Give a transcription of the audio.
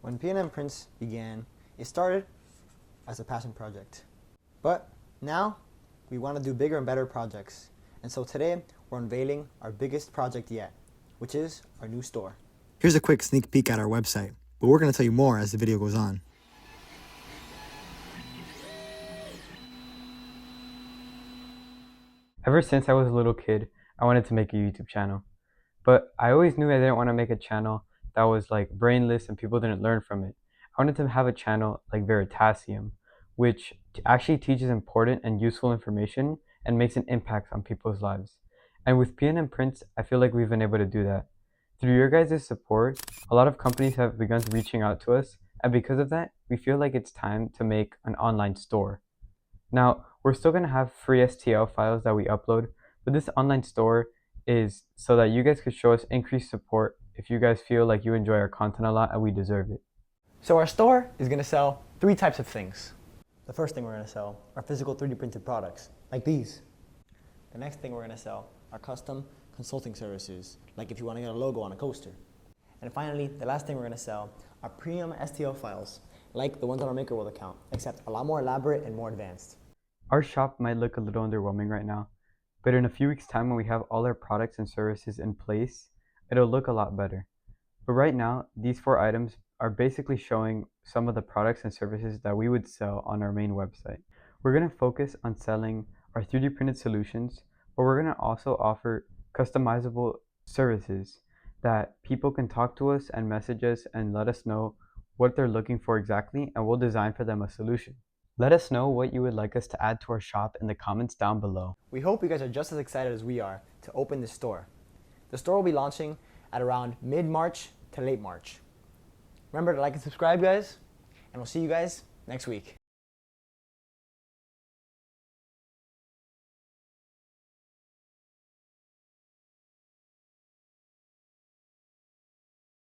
When P&M Prints began, it started as a passion project. But now, we want to do bigger and better projects. And so today, we're unveiling our biggest project yet, which is our new store. Here's a quick sneak peek at our website, but we're going to tell you more as the video goes on. Ever since I was a little kid, I wanted to make a YouTube channel. But I always knew I didn't want to make a channel that was like brainless and people didn't learn from it. I wanted to have a channel like Veritasium, which actually teaches important and useful information and makes an impact on people's lives. And with P&M Prints, I feel like we've been able to do that. Through your guys' support, a lot of companies have begun reaching out to us, and because of that, we feel like it's time to make an online store. Now, we're still going to have free STL files that we upload, but this online store is so that you guys could show us increased support if you guys feel like you enjoy our content a lot and we deserve it. So our store is going to sell 3 types of things. The first thing we're going to sell are physical 3D printed products, like these. The next thing we're going to sell are custom consulting services, like if you want to get a logo on a coaster. And finally, the last thing we're going to sell are premium STL files, like the ones on our MakerWorld account, except a lot more elaborate and more advanced. Our shop might look a little underwhelming right now, but in a few weeks' time when we have all our products and services in place, it'll look a lot better. But right now, these 4 items are basically showing some of the products and services that we would sell on our main website. We're going to focus on selling our 3D printed solutions, but we're going to also offer customizable services that people can talk to us and message us and let us know what they're looking for exactly, and we'll design for them a solution. Let us know what you would like us to add to our shop in the comments down below. We hope you guys are just as excited as we are to open this store. The store will be launching at around mid-March to late March. Remember to like and subscribe, guys, and we'll see you guys next week.